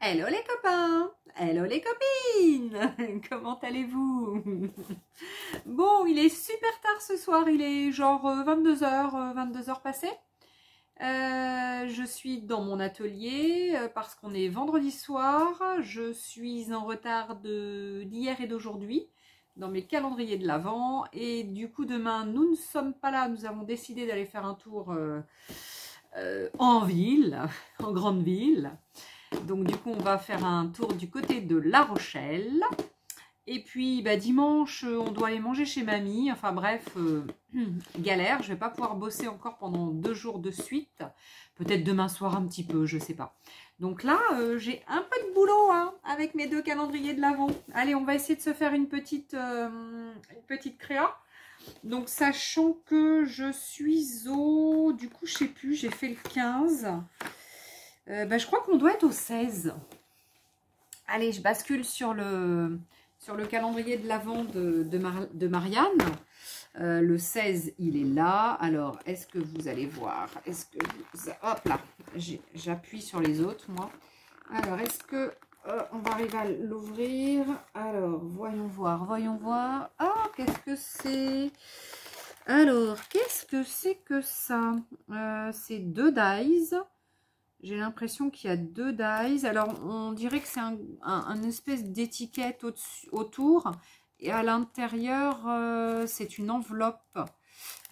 Hello les copains, hello les copines, comment allez-vous? Bon, il est super tard ce soir, il est genre 22h passées. Je suis dans mon atelier parce qu'on est vendredi soir. Je suis en retard d'hier et d'aujourd'hui dans mes calendriers de l'Avent. Et du coup, demain, nous ne sommes pas là. Nous avons décidé d'aller faire un tour en ville, en grande ville. Donc du coup, on va faire un tour du côté de La Rochelle. Et puis bah, dimanche, on doit aller manger chez mamie. Enfin bref, galère. Je ne vais pas pouvoir bosser encore pendant 2 jours de suite. Peut-être demain soir un petit peu, je ne sais pas. Donc là, j'ai un peu de boulot hein, avec mes 2 calendriers de l'Avent. Allez, on va essayer de se faire une petite créa. Donc sachant que je suis au... Du coup, je ne sais plus, j'ai fait le 15. Bah, je crois qu'on doit être au 16. Allez, je bascule sur le calendrier de l'Avent de Marianne. Le 16, il est là. Alors, est-ce que vous allez voir? Est-ce que vous... Hop là, j'appuie sur les autres, moi. Alors, est-ce que... on va arriver à l'ouvrir. Alors, voyons voir, voyons voir. Ah, qu'est-ce que c'est? Alors, qu'est-ce que c'est que ça? C'est 2 dies. J'ai l'impression qu'il y a 2 dies. Alors, on dirait que c'est un espèce d'étiquette autour. Et à l'intérieur, c'est une enveloppe.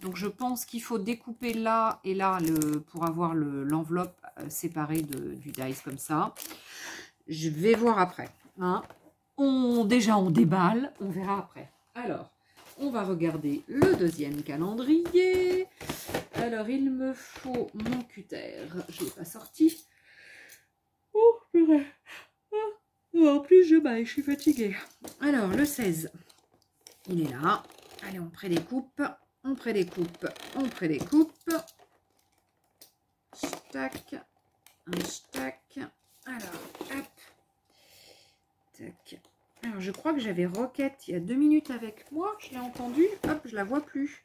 Donc, je pense qu'il faut découper là et là pour avoir l'enveloppe séparée du dies comme ça. Je vais voir après. Hein. Déjà, on déballe. On verra après. Alors, on va regarder le deuxième calendrier. Alors, il me faut mon cutter. Je ne l'ai pas sorti. Oh, purée. En plus, je suis fatiguée. Alors, le 16, il est là. Allez, on prédécoupe. On prédécoupe. On prédécoupe. Tac. Un tac. Alors, hop. Tac. Alors, je crois que j'avais Roquette il y a 2 minutes avec moi. Je l'ai entendue. Hop, je la vois plus.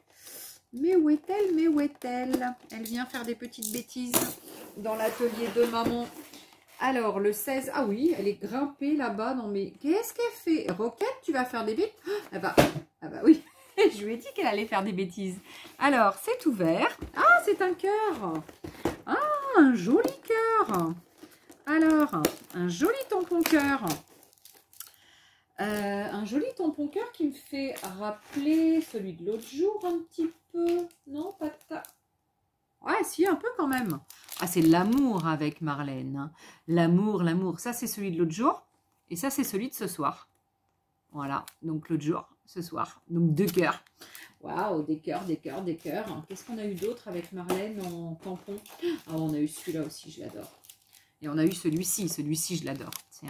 Mais où est-elle? Mais où est-elle? Elle vient faire des petites bêtises dans l'atelier de maman. Alors, le 16... Ah oui, elle est grimpée là-bas dans mes... Qu'est-ce qu'elle fait? Roquette, tu vas faire des bêtises? Ah bah oui, je lui ai dit qu'elle allait faire des bêtises. Alors, c'est ouvert. Ah, c'est un cœur. Ah, un joli cœur. Alors, un joli tampon cœur. Un joli tampon cœur qui me fait rappeler celui de l'autre jour un petit peu. Non, pas ta... Ouais, si, un peu quand même. Ah, c'est l'amour avec Marlène. Hein. L'amour, l'amour. Ça, c'est celui de l'autre jour. Et ça, c'est celui de ce soir. Voilà. Donc, l'autre jour, ce soir. Donc, 2 cœurs. Waouh, des cœurs, des cœurs, des cœurs. Qu'est-ce qu'on a eu d'autre avec Marlène en tampon? Ah, on a eu celui-là aussi, je l'adore. Et on a eu celui-ci. Celui-ci, je l'adore. C'est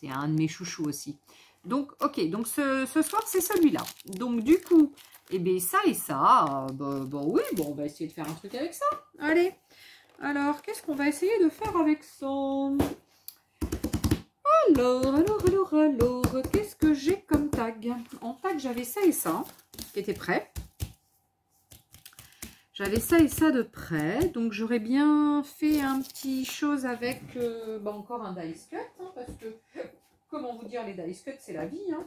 un de mes chouchous aussi. Donc, ok. Donc, ce soir, c'est celui-là. Donc, du coup... Eh bien, ça et ça, oui, bon, on va essayer de faire un truc avec ça. Allez, alors, qu'est-ce qu'on va essayer de faire avec ça? Alors, qu'est-ce que j'ai comme tag? En tag, j'avais ça et ça, qui était prêt. J'avais ça et ça de près, donc j'aurais bien fait un petit chose avec, encore un dice cut, hein, parce que, comment vous dire, les dice cut, c'est la vie, hein.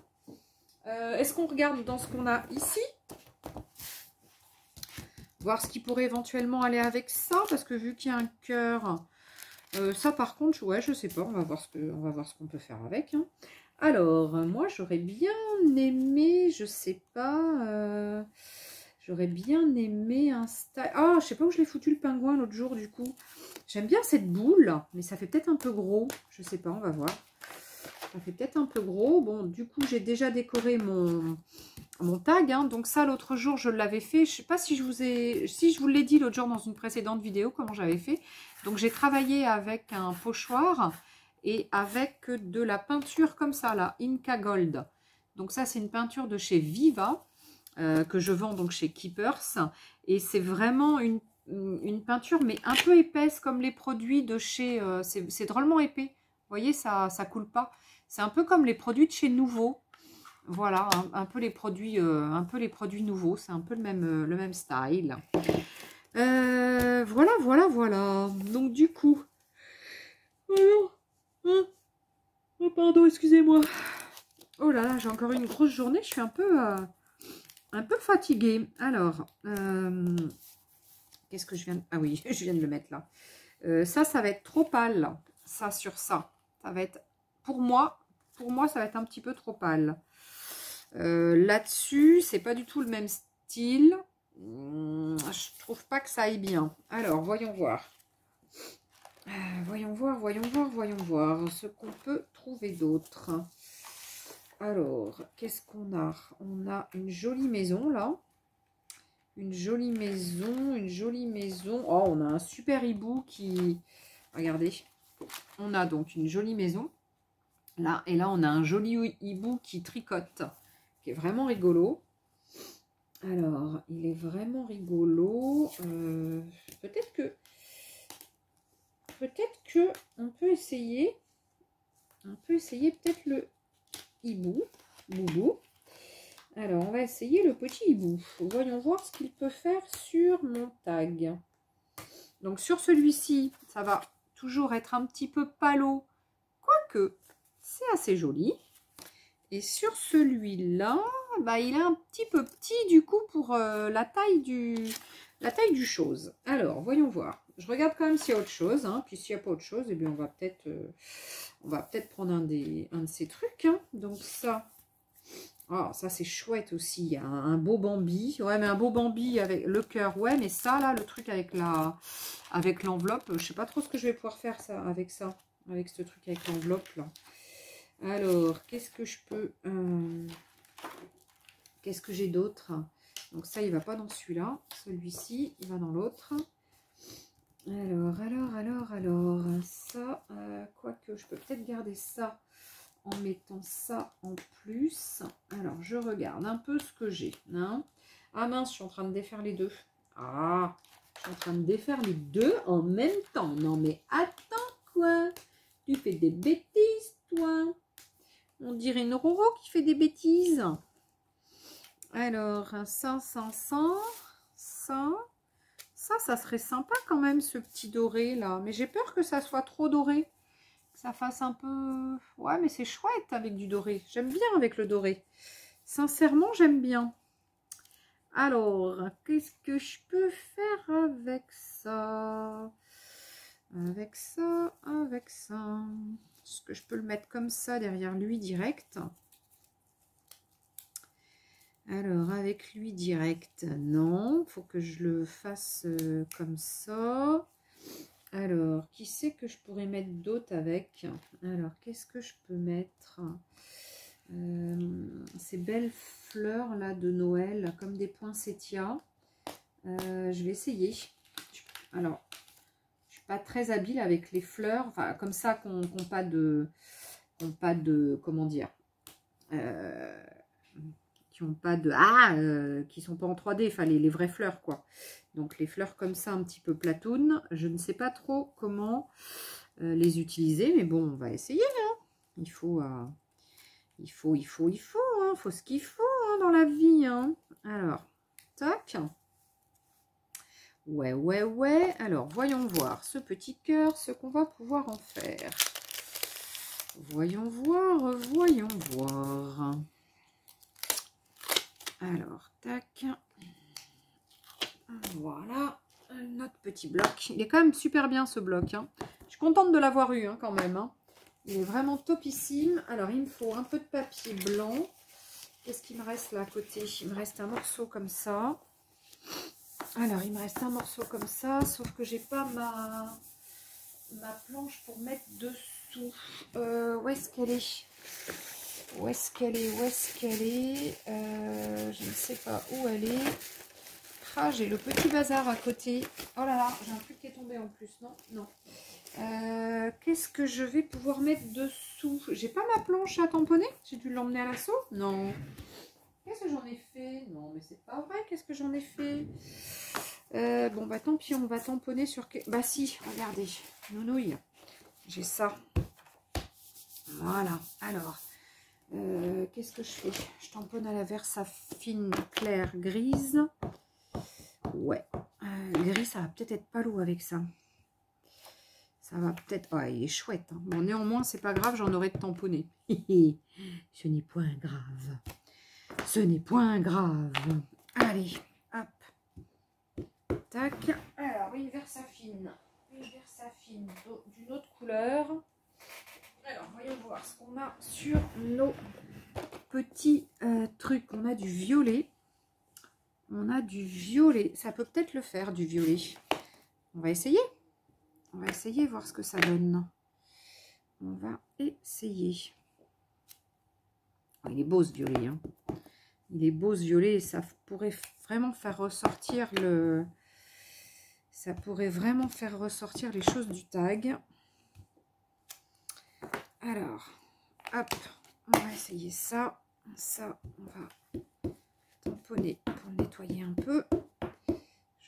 Est-ce qu'on regarde dans ce qu'on a ici? Voir ce qui pourrait éventuellement aller avec ça, parce que vu qu'il y a un cœur, ça par contre, ouais, je sais pas, on va voir ce qu'on peut faire avec. Hein. Alors, moi, j'aurais bien aimé, je sais pas, j'aurais bien aimé un style. Ah, je sais pas où je l'ai foutu le pingouin l'autre jour, du coup. J'aime bien cette boule, mais ça fait peut-être un peu gros, je sais pas, on va voir. Ça fait peut-être un peu gros. Bon, du coup, j'ai déjà décoré mon tag. Hein. Donc ça, l'autre jour, je l'avais fait. Je ne sais pas si je vous l'ai dit l'autre jour dans une précédente vidéo, comment j'avais fait. Donc, j'ai travaillé avec un pochoir et avec de la peinture comme ça, là, Inca Gold. Donc ça, c'est une peinture de chez Viva, que je vends donc chez Keepers. Et c'est vraiment une peinture, mais un peu épaisse, comme les produits de chez... c'est drôlement épais. Vous voyez, ça coule pas. C'est un peu comme les produits de chez Nouveau. Voilà, un peu les produits nouveaux. C'est un peu le même style. Voilà. Donc, du coup... Pardon, excusez-moi. Oh là là, j'ai encore eu une grosse journée. Je suis un peu fatiguée. Alors, qu'est-ce que je viens de... Ah oui, je viens de le mettre là. Ça va être trop pâle. Ça sur ça. Ça va être... Pour moi, ça va être un petit peu trop pâle. Là-dessus, c'est pas du tout le même style. Je trouve pas que ça aille bien. Alors, voyons voir. Voyons voir ce qu'on peut trouver d'autre. Alors, qu'est-ce qu'on a? On a une jolie maison, là. Une jolie maison. Oh, on a un super hibou qui... Regardez. On a donc une jolie maison. Là, et là, on a un joli hibou qui tricote. Qui est vraiment rigolo. Alors, il est vraiment rigolo. Peut-être que on peut essayer peut-être le hibou, boubou. Alors, on va essayer le petit hibou. Voyons voir ce qu'il peut faire sur mon tag. Donc, sur celui-ci, ça va toujours être un petit peu palo, quoique c'est assez joli. Et sur celui-là, bah, il est un petit peu petit du coup pour la taille du chose. Alors, voyons voir. Je regarde quand même s'il y a autre chose. Hein. Puis s'il n'y a pas autre chose, eh bien, on va peut-être prendre un de ces trucs. Hein. Donc ça, oh, ça c'est chouette aussi. Il y a un beau Bambi. Ouais, mais un beau Bambi avec le cœur. Ouais, mais ça là, le truc avec l'enveloppe, je sais pas trop ce que je vais pouvoir faire ça. Avec ce truc avec l'enveloppe là. Alors, qu'est-ce que je peux... qu'est-ce que j'ai d'autre? Donc ça, il va pas dans celui-là. Celui-ci, il va dans l'autre. Alors, ça, quoique, je peux peut-être garder ça en mettant ça en plus. Alors, je regarde un peu ce que j'ai. Hein. Ah mince, je suis en train de défaire les deux. Ah, je suis en train de défaire les deux en même temps. Non, mais attends, quoi? Tu fais des bêtises, toi? On dirait une Roro qui fait des bêtises. Alors, ça serait sympa quand même, ce petit doré là. Mais j'ai peur que ça soit trop doré. Que ça fasse un peu... Ouais, mais c'est chouette avec du doré. J'aime bien avec le doré. Sincèrement, j'aime bien. Alors, qu'est-ce que je peux faire avec ça? Avec ça. Est-ce que je peux le mettre comme ça derrière lui direct? Alors, avec lui direct, non. Il faut que je le fasse comme ça. Alors, qui c'est que je pourrais mettre d'autre avec? Alors, qu'est-ce que je peux mettre? Ces belles fleurs là de Noël, comme des poinsettias. Je vais essayer. Alors, je suis pas très habile avec les fleurs, enfin comme ça qu'on pas de, comment dire, qui ont pas de, qui sont pas en 3D, enfin les vraies fleurs quoi. Donc les fleurs comme ça un petit peu platoon, je ne sais pas trop comment les utiliser, mais bon on va essayer. Hein. Il faut hein, faut ce qu'il faut hein, dans la vie. Hein. Alors, tac. Ouais. Alors, voyons voir ce petit cœur, ce qu'on va pouvoir en faire. Voyons voir. Alors, tac. Voilà, notre petit bloc. Il est quand même super bien ce bloc. Hein. Je suis contente de l'avoir eu hein, quand même. Hein. Il est vraiment topissime. Alors, il me faut un peu de papier blanc. Qu'est-ce qu'il me reste là à côté? Il me reste un morceau comme ça. Alors, il me reste un morceau comme ça, sauf que j'ai pas ma planche pour mettre dessous. Où est-ce qu'elle est? Où est-ce qu'elle est? Je ne sais pas où elle est. Ah, j'ai le petit bazar à côté. Oh là là, j'ai un truc qui est tombé en plus. Non. Qu'est-ce que je vais pouvoir mettre dessous? J'ai pas ma planche à tamponner? J'ai dû l'emmener à l'assaut? Non. Qu'est-ce que j'en ai fait? Non, mais c'est pas vrai. Qu'est-ce que j'en ai fait? Bon, bah tant pis, on va tamponner sur... Bah si, regardez. Nounouille. J'ai ça. Voilà. Alors, qu'est-ce que je fais? Je tamponne à la Versafine claire grise. Ouais. Gris, ça va peut-être être pas lourd avec ça. Ça va peut-être... Oh, il est chouette. Hein. Bon, néanmoins, c'est pas grave, j'en aurai de tamponner. Ce n'est point grave. Ce n'est point grave. Allez, hop. Tac. Alors, une Versafine. Une Versafine d'une autre couleur. Alors, voyons voir ce qu'on a sur nos petits trucs. On a du violet. On a du violet. Ça peut peut-être le faire, du violet. On va essayer. On va essayer, voir ce que ça donne. On va essayer. Oh, il est beau ce violet. Hein. Il est beau ce violet et ça pourrait vraiment faire ressortir le... Ça pourrait vraiment faire ressortir les choses du tag. Alors, hop, on va essayer ça. Ça, on va tamponner pour le nettoyer un peu.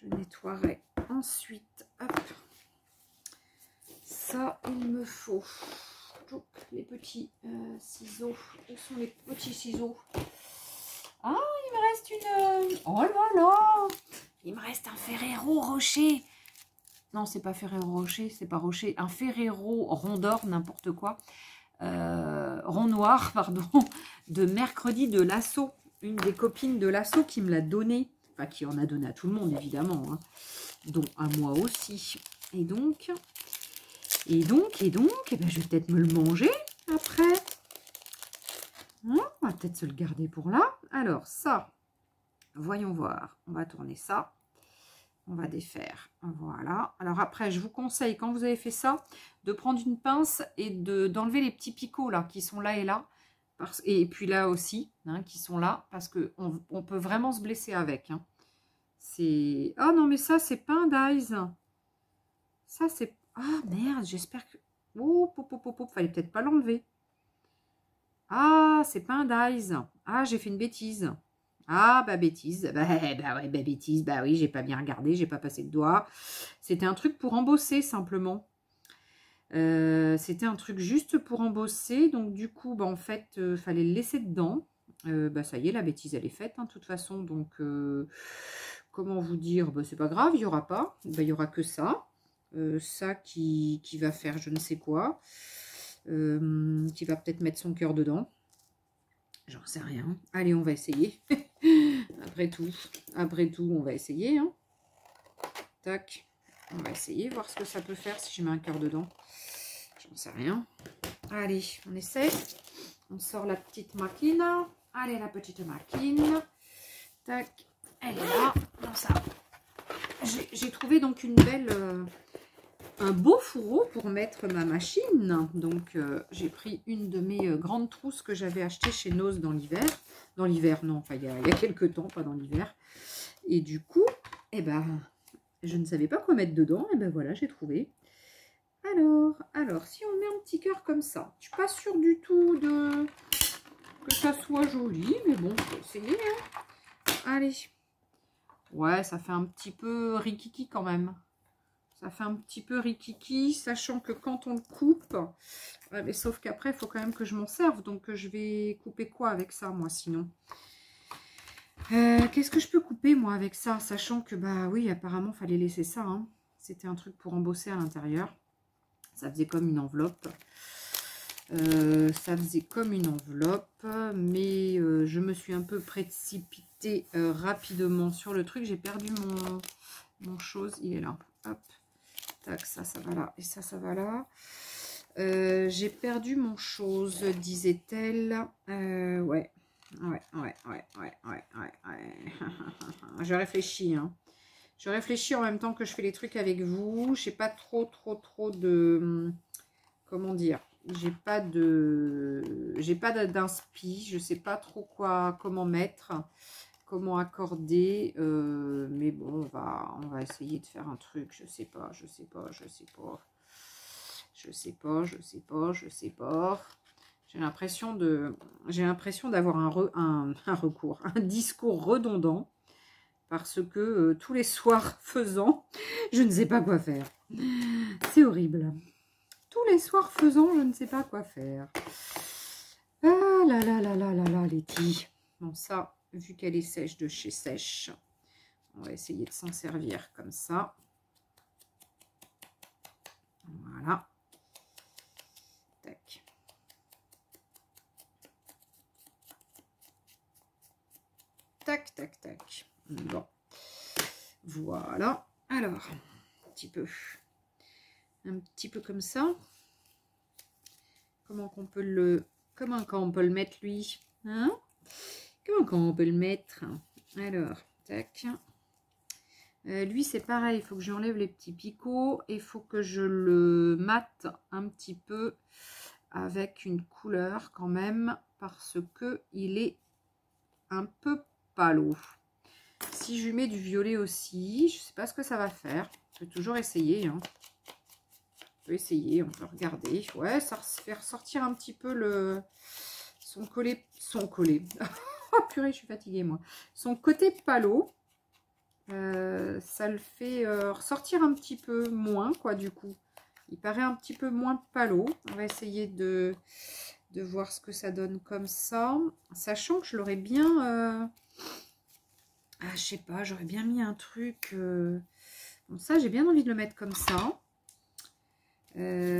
Je nettoierai ensuite, hop. Ça, il me faut les petits ciseaux. Où sont les petits ciseaux? Ah, il me reste une... Oh là là! Il me reste un Ferrero Rocher. Non, c'est pas Ferrero Rocher, c'est pas Rocher. Un Ferrero Rond d'Or, n'importe quoi. Rond Noir, pardon. De mercredi de l'Asso. Une des copines de l'Asso qui me l'a donné. Enfin, qui en a donné à tout le monde, évidemment. Hein, dont à moi aussi. Et donc, eh ben, je vais peut-être me le manger après. Hein, on va peut-être se le garder pour là. Alors, ça, voyons voir. On va tourner ça. On va défaire. Voilà. Alors après, je vous conseille, quand vous avez fait ça, de prendre une pince et d'enlever les petits picots là, qui sont là et là. Et puis là aussi, hein, qui sont là, parce qu'on peut vraiment se blesser avec. Hein. C'est... Oh non, mais ça, c'est pas un dies. Ça, c'est... Ah, merde, j'espère que... Oh, fallait peut-être pas l'enlever. Ah, c'est pas un dies. Ah, j'ai fait une bêtise. Ah, bah bêtise. Bah bêtise. Bah oui, j'ai pas bien regardé, j'ai pas passé le doigt. C'était un truc pour embosser, simplement. C'était un truc juste pour embosser. Donc, du coup, bah, en fait, fallait le laisser dedans. Bah, ça y est, la bêtise, elle est faite, hein, de toute façon. Donc, comment vous dire? Bah, c'est pas grave, il n'y aura pas. Bah, il n'y aura que ça. Ça qui va faire je ne sais quoi. Qui va peut-être mettre son cœur dedans. J'en sais rien. Allez, on va essayer. Après tout, on va essayer. Hein. Tac. On va essayer, voir ce que ça peut faire si je mets un cœur dedans. J'en sais rien. Allez, on essaie. On sort la petite machine. Allez, la petite machine. Tac. Elle est là. Dans ça. J'ai trouvé donc une belle... un beau fourreau pour mettre ma machine. Donc, j'ai pris une de mes grandes trousses que j'avais achetées chez Nose dans l'hiver. Dans l'hiver, non, enfin, il y a quelques temps, pas dans l'hiver. Et du coup, eh ben, je ne savais pas quoi mettre dedans. Et ben voilà, j'ai trouvé. Alors, si on met un petit cœur comme ça, je suis pas sûre du tout que ça soit joli, mais bon, faut essayer. Hein. Allez. Ouais, ça fait un petit peu rikiki quand même. Ça fait un petit peu rikiki, sachant que quand on le coupe, ouais, mais sauf qu'après, il faut quand même que je m'en serve. Donc, je vais couper quoi avec ça, moi, sinon? Qu'est-ce que je peux couper, moi, avec ça? Sachant que, bah oui, apparemment, il fallait laisser ça. Hein. C'était un truc pour embosser à l'intérieur. Ça faisait comme une enveloppe. Mais je me suis un peu précipitée rapidement sur le truc. J'ai perdu mon chose. Il est là. Hop. Tac, ça va là. Et ça va là. J'ai perdu mon chose, disait-elle. Ouais. Je réfléchis, hein. Je réfléchis en même temps que je fais les trucs avec vous. J'ai pas trop de... Comment dire? J'ai pas d'inspi. Je sais pas trop comment mettre, comment accorder. Mais bon, on va essayer de faire un truc. Je sais pas. J'ai l'impression d'avoir un discours redondant. Parce que tous les soirs faisant, je ne sais pas quoi faire. C'est horrible. Tous les soirs faisant, je ne sais pas quoi faire. Ah là là là là là là, Letty. Bon, ça, vu qu'elle est sèche de chez Sèche, on va essayer de s'en servir comme ça. Voilà. Tac. Tac, tac, tac. Bon. Voilà. Alors, un petit peu comme ça. Comment qu'on peut le mettre lui, hein? Comment on peut le mettre? Alors, tac. Lui, c'est pareil, il faut que j'enlève les petits picots et il faut que je le mate un petit peu avec une couleur quand même parce que il est un peu pâle. Si je lui mets du violet aussi, je ne sais pas ce que ça va faire. Je peux toujours essayer. Hein. On peut essayer, on peut regarder. Ouais, ça fait ressortir un petit peu son collet. Oh purée, je suis fatiguée moi. Son côté palo. Ça le fait ressortir un petit peu moins, quoi, du coup. Il paraît un petit peu moins palo. On va essayer de voir ce que ça donne comme ça. Sachant que je l'aurais bien... je sais pas, j'aurais bien mis un truc... Bon, ça, j'ai bien envie de le mettre comme ça.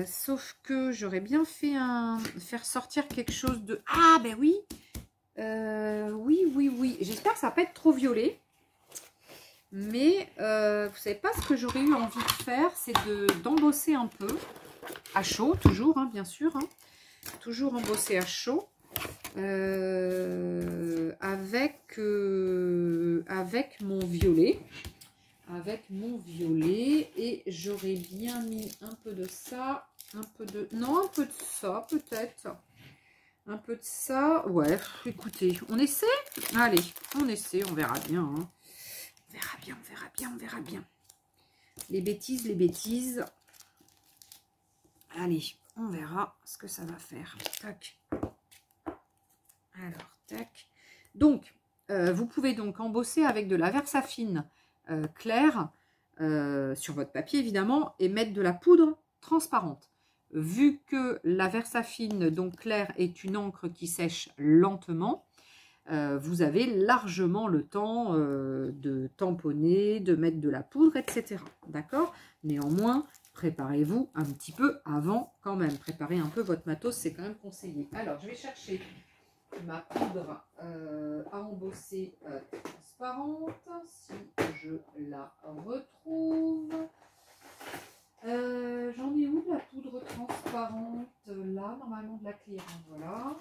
Sauf que j'aurais bien faire sortir quelque chose de... Ah, ben oui. Oui. J'espère que ça va pas être trop violet. Mais vous savez pas ce que j'aurais eu envie de faire, c'est d'embosser un peu, à chaud, toujours, hein, bien sûr. Hein, toujours embosser à chaud. Avec mon violet. Et j'aurais bien mis un peu de ça, un peu de ça peut-être. Un peu de ça. Ouais, écoutez, on essaie. Allez, on essaie, on verra bien. Hein. On verra bien. Les bêtises. Allez, on verra ce que ça va faire. Tac. Alors, tac. Donc, vous pouvez donc embosser avec de la Versafine claire sur votre papier, évidemment, et mettre de la poudre transparente. Vu que la Versafine donc claire est une encre qui sèche lentement, vous avez largement le temps de tamponner, de mettre de la poudre, etc. D'accord? Néanmoins, préparez-vous un petit peu avant quand même. Préparez un peu votre matos, c'est quand même conseillé. Alors, je vais chercher ma poudre à embosser transparente, si je la retrouve. J'en ai où de la poudre transparente? Là, normalement de la clear, voilà.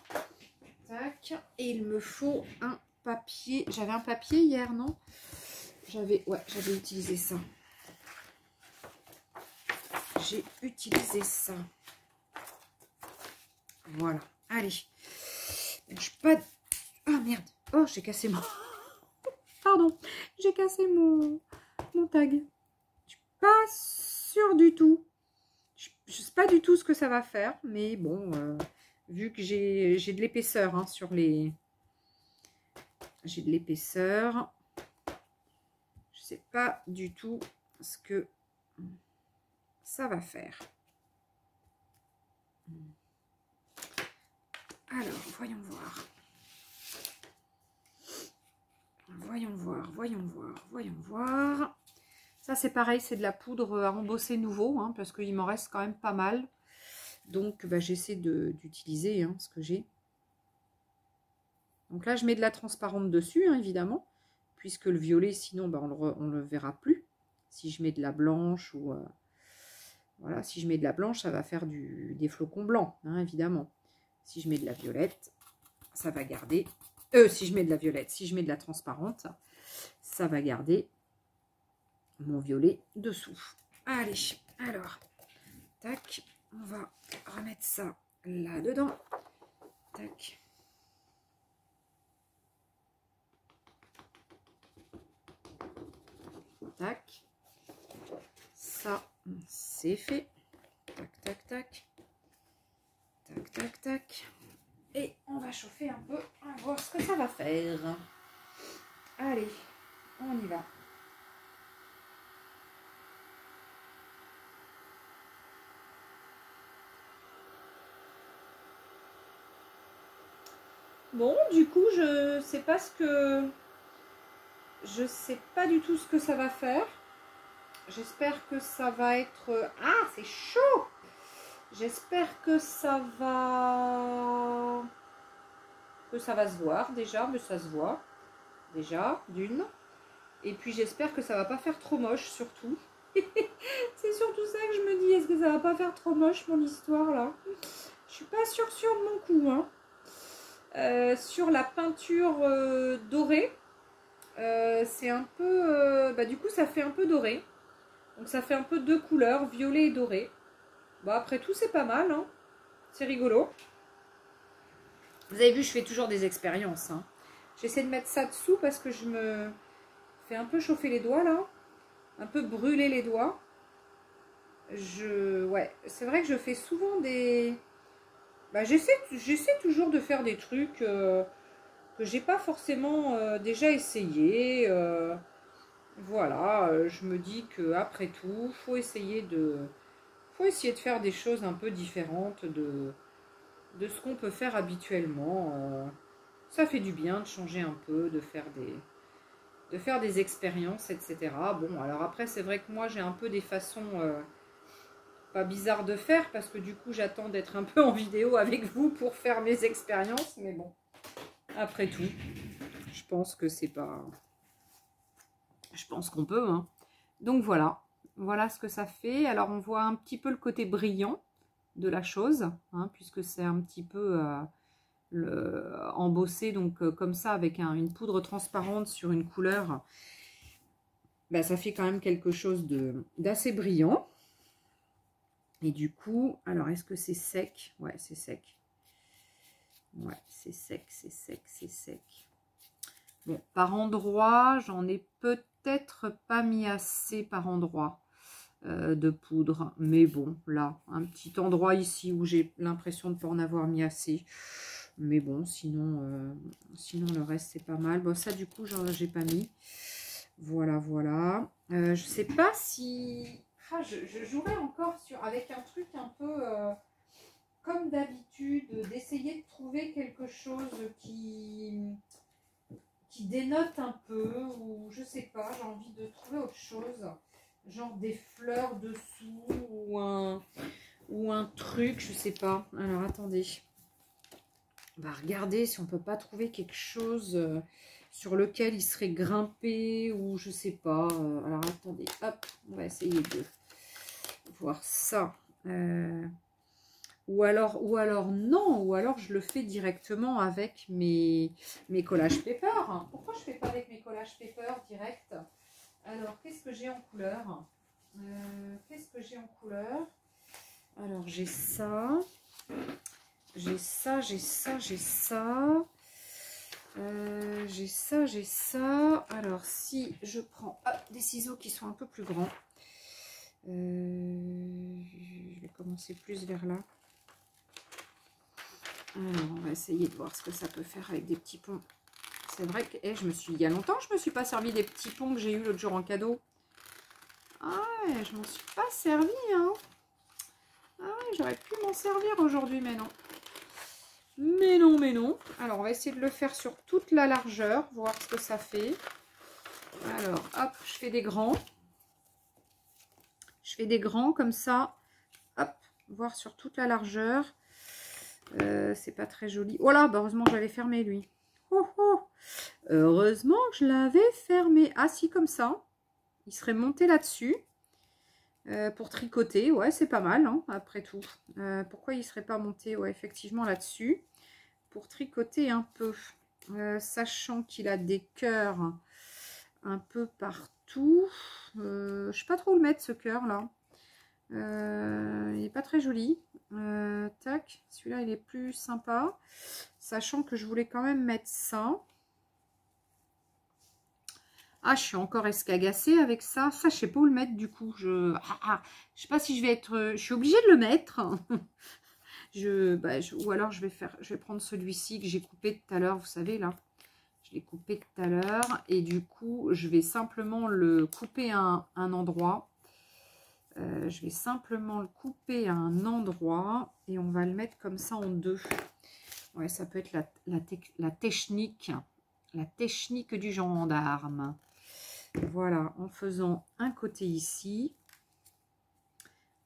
Tac. Et il me faut un papier. J'avais un papier hier, non? J'avais utilisé ça. J'ai utilisé ça. Voilà. Allez. Je pas. Ah merde. Oh, j'ai cassé mon. Pardon. J'ai cassé mon tag. Je suis pas sûre du tout. Je sais pas du tout ce que ça va faire, mais bon. Vu que j'ai de l'épaisseur hein, sur les... J'ai de l'épaisseur. Je sais pas du tout ce que ça va faire. Alors, voyons voir. Voyons voir. Ça, c'est pareil, c'est de la poudre à embosser nouveau, hein, parce qu'il m'en reste quand même pas mal. Donc, bah, j'essaie d'utiliser hein, ce que j'ai. Donc là, je mets de la transparente dessus, hein, évidemment, puisque le violet, sinon, bah, on le verra plus. Si je mets de la blanche ou... voilà, si je mets de la blanche, ça va faire des flocons blancs, hein, évidemment. Si je mets de la violette, ça va garder... si je mets de la violette, si je mets de la transparente, ça va garder mon violet dessous. Allez, alors, tac, on va remettre ça là-dedans. Tac. Tac. Ça, c'est fait. Tac, tac, tac. Tac, tac, tac. Et on va chauffer un peu. On va voir ce que ça va faire. Allez, on y va. Bon, du coup, je sais pas du tout ce que ça va faire. J'espère que ça va être... Ah, c'est chaud! J'espère que ça va... se voir déjà, mais ça se voit déjà, d'une. Et puis j'espère que ça va pas faire trop moche, surtout. C'est surtout ça que je me dis, est-ce que ça va pas faire trop moche, mon histoire, là? Je suis pas sûre de mon coup, hein. Sur la peinture dorée, c'est un peu... du coup, ça fait un peu doré. Donc ça fait un peu deux couleurs, violet et doré. Bon, après tout, c'est pas mal, hein. C'est rigolo. Vous avez vu, je fais toujours des expériences, hein. J'essaie de mettre ça dessous parce que je me fais un peu chauffer les doigts, là. Un peu brûler les doigts. Ouais, c'est vrai que je fais souvent des... j'essaie toujours de faire des trucs que j'ai pas forcément déjà essayé. Voilà, je me dis que après tout, faut essayer de faire des choses un peu différentes de ce qu'on peut faire habituellement. Ça fait du bien de changer un peu, de faire des expériences, etc. Bon, alors après, c'est vrai que moi, j'ai un peu des façons pas bizarres de faire, parce que du coup, j'attends d'être un peu en vidéo avec vous pour faire mes expériences, mais bon, après tout, je pense que c'est pas... Je pense qu'on peut, hein. Donc voilà, voilà ce que ça fait. Alors, on voit un petit peu le côté brillant de la chose, hein, puisque c'est un petit peu... embossé donc comme ça avec une poudre transparente sur une couleur, ça fait quand même quelque chose d'assez brillant. Et du coup, alors est-ce que c'est sec? Ouais, c'est sec. Ouais, c'est sec, c'est sec, c'est sec. Bon, par endroit, j'en ai peut-être pas mis assez par endroit de poudre. Mais bon, là, un petit endroit ici où j'ai l'impression de ne pas en avoir mis assez. Mais bon, sinon le reste, c'est pas mal. Bon, ça, du coup, j'ai pas mis. Voilà, voilà. Je sais pas si... Ah, je jouerais encore avec un truc un peu comme d'habitude, d'essayer de trouver quelque chose qui dénote un peu, ou je sais pas, j'ai envie de trouver autre chose. Genre des fleurs dessous, ou un truc, je sais pas. Alors, attendez. On va regarder si on peut pas trouver quelque chose sur lequel il serait grimpé, ou je sais pas. Alors attendez, hop, on va essayer de voir ça. Ou alors non, ou alors je le fais directement avec mes collages paper. Pourquoi je fais pas avec mes collages paper direct? Alors, qu'est-ce que j'ai en couleur? Qu'est-ce que j'ai en couleur? Alors, j'ai ça. J'ai ça, j'ai ça, j'ai ça. J'ai ça, j'ai ça. Alors, si je prends des ciseaux qui sont un peu plus grands, je vais commencer plus vers là. Alors, on va essayer de voir ce que ça peut faire avec des petits ponts. C'est vrai que il y a longtemps que je me suis pas servi des petits ponts que j'ai eu l'autre jour en cadeau. Ah ouais, je m'en suis pas servi, hein. Ah ouais, j'aurais pu m'en servir aujourd'hui, mais non. Mais non, mais non. Alors, on va essayer de le faire sur toute la largeur, voir ce que ça fait. Alors, hop, je fais des grands. Je fais des grands comme ça. Hop, voir sur toute la largeur. C'est pas très joli. Oh là, heureusement que j'avais fermé, lui. Oh, oh. Heureusement que je l'avais fermé. Ah, si, comme ça. Il serait monté là-dessus. Pour tricoter, ouais, c'est pas mal, hein, après tout. Pourquoi il serait pas monté, ouais, effectivement, là-dessus. Pour tricoter un peu, sachant qu'il a des cœurs un peu partout. Je sais pas trop où le mettre, ce cœur là. Il est pas très joli. Tac, celui-là il est plus sympa, sachant que je voulais quand même mettre ça. Ah, je suis encore escagacée avec ça. Ça, je sais pas où le mettre du coup. Je sais pas si je vais être... Je suis obligée de le mettre. Ou alors je vais prendre celui-ci que j'ai coupé tout à l'heure, vous savez là, je l'ai coupé tout à l'heure, et du coup je vais simplement le couper à un endroit. Je vais simplement le couper à un endroit et on va le mettre comme ça en deux. Ouais, ça peut être la technique du gendarme. Voilà, en faisant un côté ici,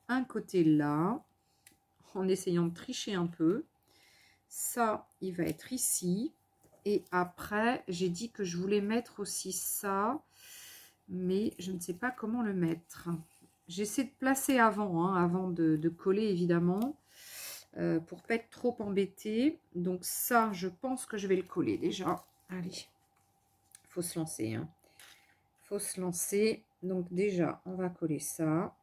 un côté là, en essayant de tricher un peu. Ça, il va être ici. Et après, j'ai dit que je voulais mettre aussi ça, mais je ne sais pas comment le mettre. J'essaie de placer avant, hein, avant de coller évidemment, pour pas être trop embêtée. Donc ça, je pense que je vais le coller déjà. Allez, il faut se lancer, hein. Faut se lancer. Donc déjà, on va coller ça.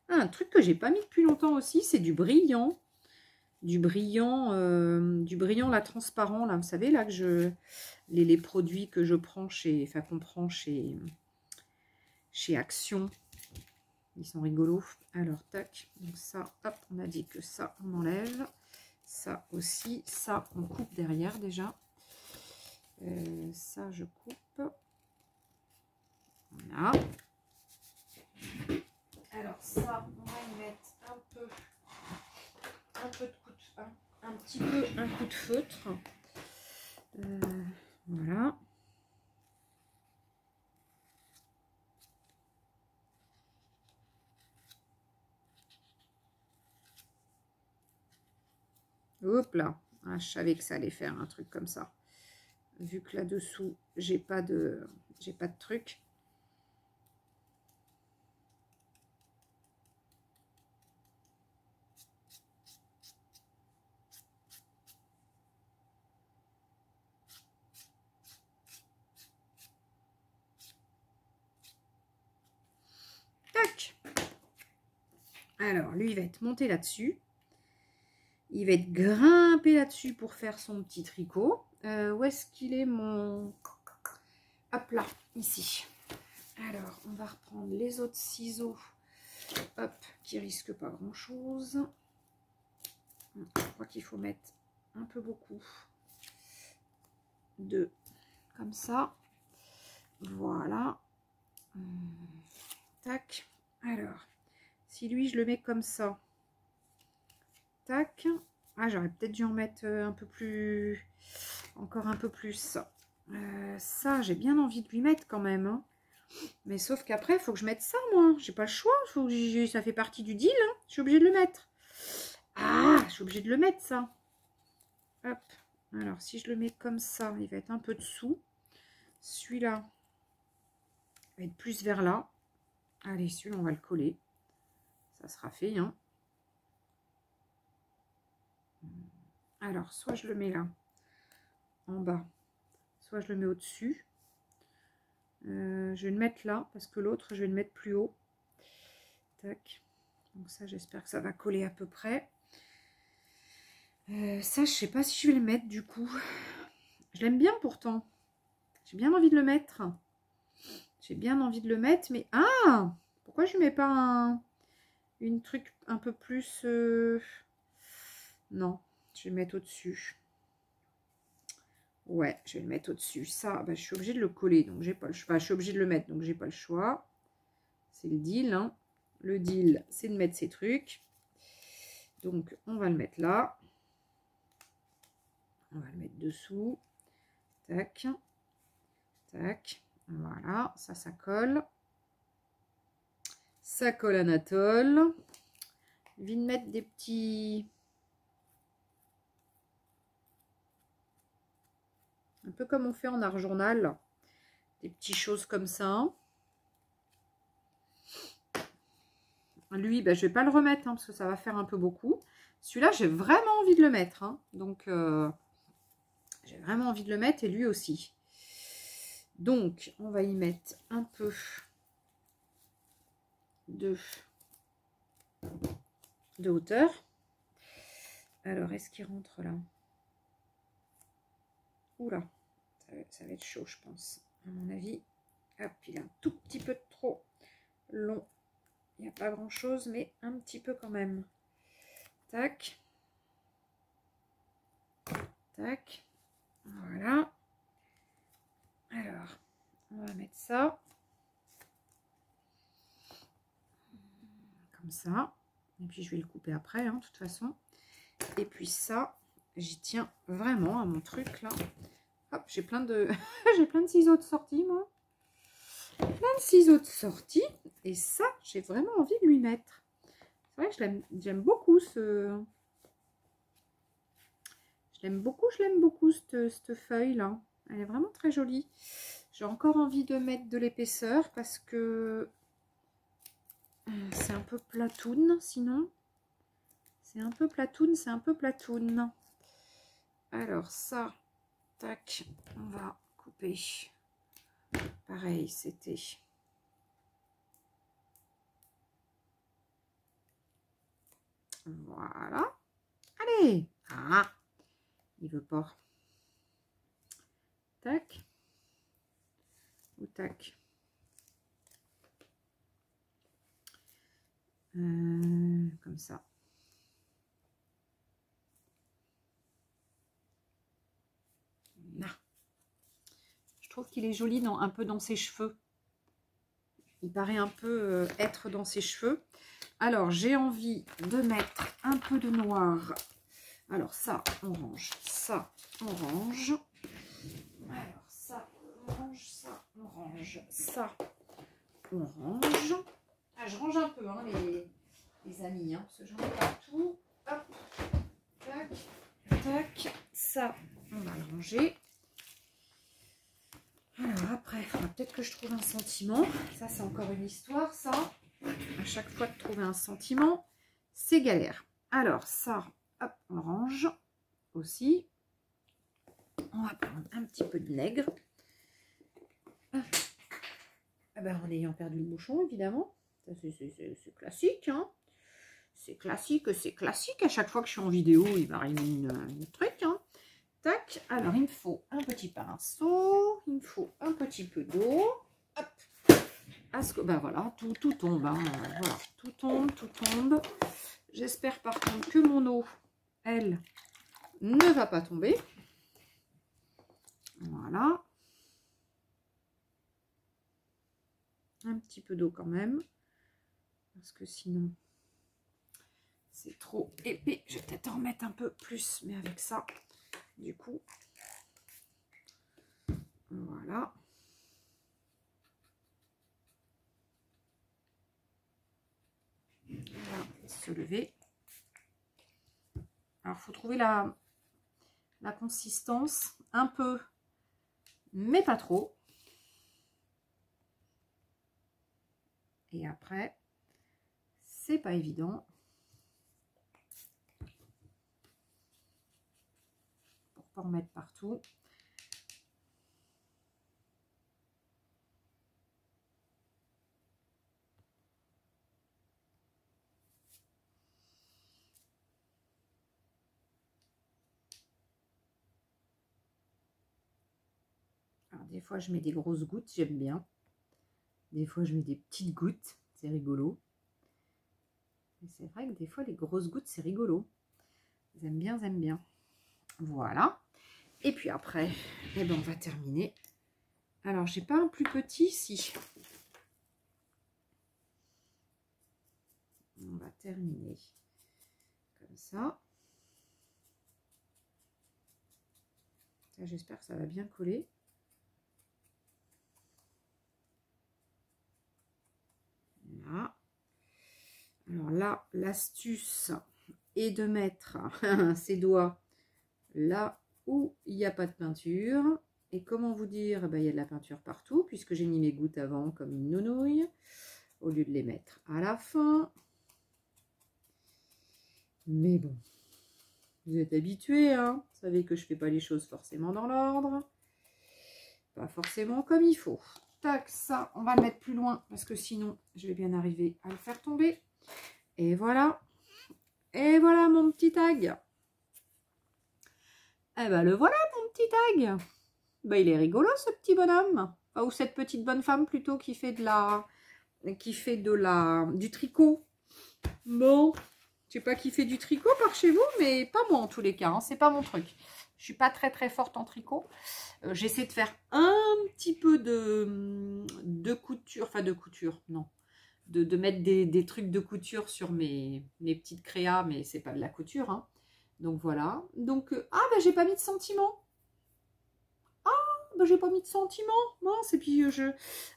Ah, un truc que j'ai pas mis depuis longtemps aussi, c'est du brillant. Du brillant là, transparent, là, vous savez, là, que les produits que je prends chez, enfin, qu'on prend chez Action, ils sont rigolos. Alors, tac, donc ça, hop, on a dit que ça, on enlève. Ça aussi, ça, on coupe derrière déjà. Ça, je coupe. Voilà. Alors, ça, on va y mettre un peu de un petit peu un coup de feutre. Voilà. Hop là. Ah, je savais que ça allait faire un truc comme ça. Vu que là-dessous, j'ai pas de truc. Tac. Alors, lui, il va être monté là-dessus. Il va être grimpé là-dessus pour faire son petit tricot. Où est-ce qu'il est mon... Hop là, ici. Alors, on va reprendre les autres ciseaux. Hop, qui risquent pas grand-chose. Je crois qu'il faut mettre un peu beaucoup de... Comme ça. Voilà. Tac. Alors, si lui, je le mets comme ça. Tac. Ah, j'aurais peut-être dû en mettre un peu plus... Encore un peu plus. Ça, j'ai bien envie de lui mettre quand même. Hein. Mais sauf qu'après, il faut que je mette ça, moi. J'ai pas le choix. Faut que ça fait partie du deal. Hein. Je suis obligée de le mettre. Ah, je suis obligée de le mettre, ça. Hop. Alors, si je le mets comme ça, il va être un peu dessous. Celui-là va être plus vers là. Allez, celui-là, on va le coller. Ça sera fait, hein. Alors, soit je le mets là, en bas, soit je le mets au-dessus. Je vais le mettre là, parce que l'autre, je vais le mettre plus haut. Tac. Donc ça, j'espère que ça va coller à peu près. Ça, je sais pas si je vais le mettre, du coup. Je l'aime bien, pourtant. J'ai bien envie de le mettre. J'ai bien envie de le mettre, mais... Ah! Pourquoi je ne mets pas une truc un peu plus... Non, je vais le mettre au-dessus. Ouais, je vais le mettre au-dessus. Ça, bah, je suis obligée de le coller, donc j'ai pas le choix. Enfin, je suis obligée de le mettre, donc j'ai pas le choix. C'est le deal, hein. Le deal, c'est de mettre ces trucs. Donc, on va le mettre là. On va le mettre dessous. Tac. Tac. Voilà, ça colle. Ça colle Anatole. Je vais mettre des petits... Un peu comme on fait en art journal. Des petites choses comme ça. Lui, ben, je ne vais pas le remettre, hein, parce que ça va faire un peu beaucoup. Celui-là, j'ai vraiment envie de le mettre. Hein. Donc, j'ai vraiment envie de le mettre, et lui aussi. Donc, on va y mettre un peu de hauteur. Alors, est-ce qu'il rentre là? Oula, ça va être chaud, je pense. À mon avis, hop, il est un tout petit peu trop long. Il n'y a pas grand-chose, mais un petit peu quand même. Tac. Tac. Voilà. Alors, on va mettre ça. Comme ça. Et puis, je vais le couper après, hein, de toute façon. Et puis ça, j'y tiens vraiment à mon truc, là. Hop, j'ai plein de j'ai plein de ciseaux de sortie, moi. Plein de ciseaux de sortie. Et ça, j'ai vraiment envie de lui mettre. C'est vrai que j'aime beaucoup ce... je l'aime beaucoup cette feuille-là. Elle est vraiment très jolie. J'ai encore envie de mettre de l'épaisseur parce que c'est un peu platoon, sinon. C'est un peu platoon, c'est un peu platoon. Alors ça, tac, on va couper. Pareil, c'était... Voilà. Allez. Ah, il veut pas. Tac. Ou tac. Comme ça. Là. Je trouve qu'il est joli un peu dans ses cheveux. Il paraît un peu être dans ses cheveux. Alors, j'ai envie de mettre un peu de noir. Alors, ça, on range. Ça, on range. Alors, ça, on range. Ça, on range. Ça, on range. Ah, je range un peu, hein, les amis, hein, parce que j'en ai partout. Hop, tac, tac. Ça, on va le ranger. Alors, après, il faudra peut-être que je trouve un sentiment. Ça, c'est encore une histoire, ça. À chaque fois de trouver un sentiment, c'est galère. Alors, ça, hop, on range aussi. On va prendre un petit peu de vinaigre. Ah ben, en ayant perdu le bouchon, évidemment. C'est classique, hein. C'est classique, c'est classique. À chaque fois que je suis en vidéo, il m'arrive une truc, hein. Tac. Alors, il me faut un petit pinceau. Il me faut un petit peu d'eau. Hop. Ben voilà, tout tombe. Hein. Voilà, tout tombe, tout tombe. J'espère par contre que mon eau, elle, ne va pas tomber. Voilà. Un petit peu d'eau quand même. Parce que sinon, c'est trop épais. Je vais peut-être en remettre un peu plus, mais avec ça, du coup. Voilà. On va se lever. Alors, il faut trouver la consistance un peu, mais pas trop. Et après, c'est pas évident. Pour pas en mettre partout. Alors, des fois, je mets des grosses gouttes, j'aime bien. Des fois, je mets des petites gouttes, c'est rigolo. Mais c'est vrai que des fois, les grosses gouttes, c'est rigolo. J'aime bien, j'aime bien. Voilà. Et puis après, eh ben, on va terminer. Alors, j'ai pas un plus petit ici. On va terminer comme ça. J'espère que ça va bien coller. Là. Alors là, l'astuce est de mettre ses doigts là où il n'y a pas de peinture. Et comment vous dire, il y a de la peinture partout, puisque j'ai mis mes gouttes avant comme une nounouille, au lieu de les mettre à la fin. Mais bon, vous êtes habitués, hein, vous savez que je ne fais pas les choses forcément dans l'ordre. Pas forcément comme il faut. Tac, ça, on va le mettre plus loin, parce que sinon, je vais bien arriver à le faire tomber. Et voilà. Et voilà mon petit tag. Eh ben le voilà mon petit tag. Ben, il est rigolo ce petit bonhomme. Enfin, ou cette petite bonne femme plutôt qui fait du tricot. Bon, je sais pas qui fait du tricot par chez vous, mais pas moi en tous les cas. Hein, c'est pas mon truc. Je suis pas très très forte en tricot. J'essaie de faire un petit peu de couture. Enfin de couture, non. De mettre des trucs de couture sur mes petites créas, mais c'est pas de la couture. Hein. Donc voilà. Donc, ah ben j'ai pas mis de sentiment. bah, j'ai pas mis de sentiments, mince. Et puis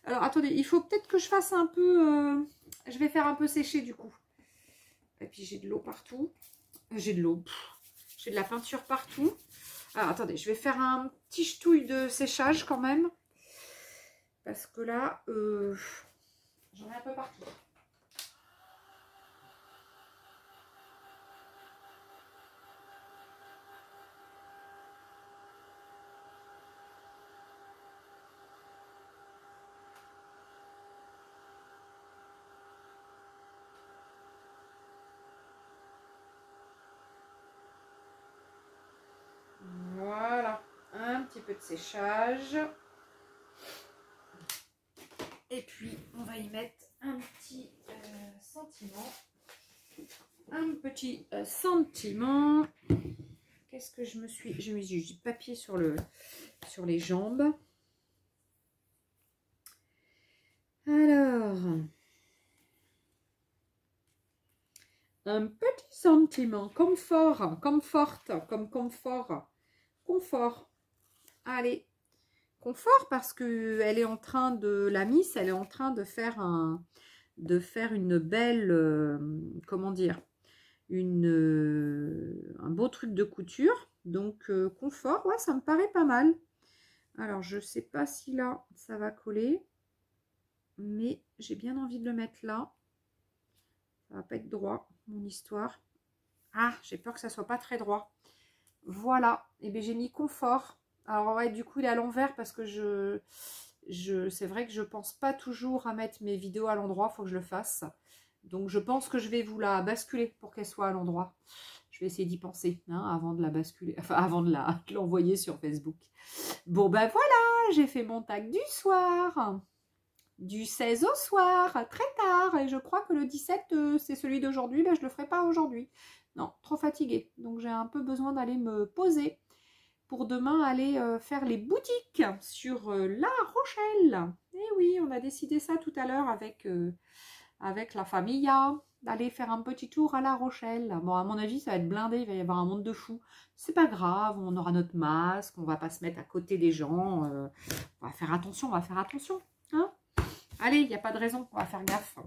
alors attendez, il faut peut-être que je fasse un peu, je vais faire un peu sécher du coup. Et puis j'ai de l'eau partout, j'ai de l'eau, j'ai de la peinture partout. Alors attendez, je vais faire un petit ch'touille de séchage quand même, parce que là, j'en ai un peu partout. Voilà, un petit peu de séchage. Et puis, on va y mettre un petit sentiment. Un petit sentiment. Qu'est-ce que je me suis... J'ai mis du papier sur les jambes. Alors... Un petit sentiment. Confort. Comfort. Comme confort. Confort. Allez. Confort parce que elle est en train de... La Miss, elle est en train de faire une belle... comment dire, un beau truc de couture. Donc, confort, ouais, ça me paraît pas mal. Alors, je sais pas si là, ça va coller. Mais j'ai bien envie de le mettre là. Ça va pas être droit, mon histoire. Ah, j'ai peur que ça soit pas très droit. Voilà. Et bien, j'ai mis confort. Alors, ouais, du coup, il est à l'envers parce que c'est vrai que je pense pas toujours à mettre mes vidéos à l'endroit. Il faut que je le fasse. Donc, je pense que je vais vous la basculer pour qu'elle soit à l'endroit. Je vais essayer d'y penser avant de la basculer, enfin, avant de l'envoyer sur Facebook. Bon, ben voilà, j'ai fait mon tag du soir. Du 16 au soir, très tard. Et je crois que le 17, c'est celui d'aujourd'hui. Ben, je ne le ferai pas aujourd'hui. Non, trop fatiguée. Donc, j'ai un peu besoin d'aller me poser pour demain aller faire les boutiques sur La Rochelle. Et oui, on a décidé ça tout à l'heure avec la famille, d'aller faire un petit tour à La Rochelle. Bon, à mon avis, ça va être blindé, il va y avoir un monde de fous. C'est pas grave, on aura notre masque, on va pas se mettre à côté des gens. On va faire attention, hein. Allez, il n'y a pas de raison, on va faire gaffe.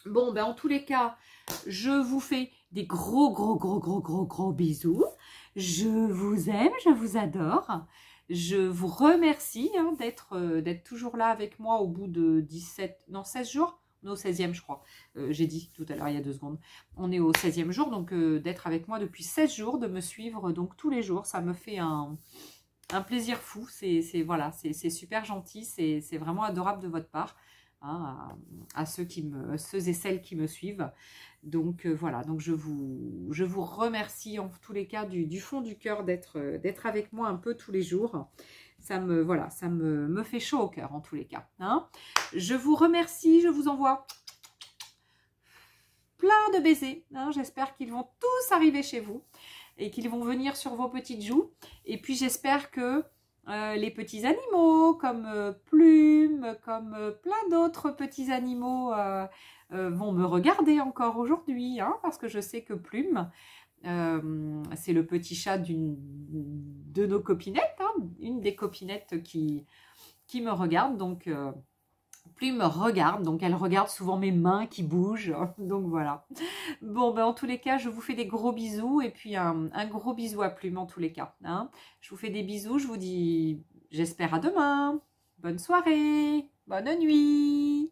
Bon, ben en tous les cas, je vous fais des gros bisous. Je vous aime, je vous adore. Je vous remercie d'être toujours là avec moi au bout de 16 jours. On est au 16e, je crois. J'ai dit tout à l'heure, il y a 2 secondes. On est au 16e jour, donc d'être avec moi depuis 16 jours, de me suivre donc tous les jours. Ça me fait un plaisir fou. Voilà, c'est super gentil. C'est vraiment adorable de votre part. À ceux et celles qui me suivent. Donc voilà, donc je vous remercie en tous les cas du fond du cœur d'être avec moi un peu tous les jours. Ça me fait chaud au cœur en tous les cas. Je vous remercie, je vous envoie plein de baisers. J'espère qu'ils vont tous arriver chez vous et qu'ils vont venir sur vos petites joues. Et puis j'espère que les petits animaux comme Plume, comme plein d'autres petits animaux vont me regarder encore aujourd'hui, parce que je sais que Plume, c'est le petit chat de nos copinettes, une des copinettes qui me regarde, donc Plume me regarde, donc elle regarde souvent mes mains qui bougent, donc voilà. Bon, ben en tous les cas, je vous fais des gros bisous, et puis un gros bisou à Plume en tous les cas. Je vous fais des bisous, je vous dis, j'espère à demain. Bonne soirée, bonne nuit.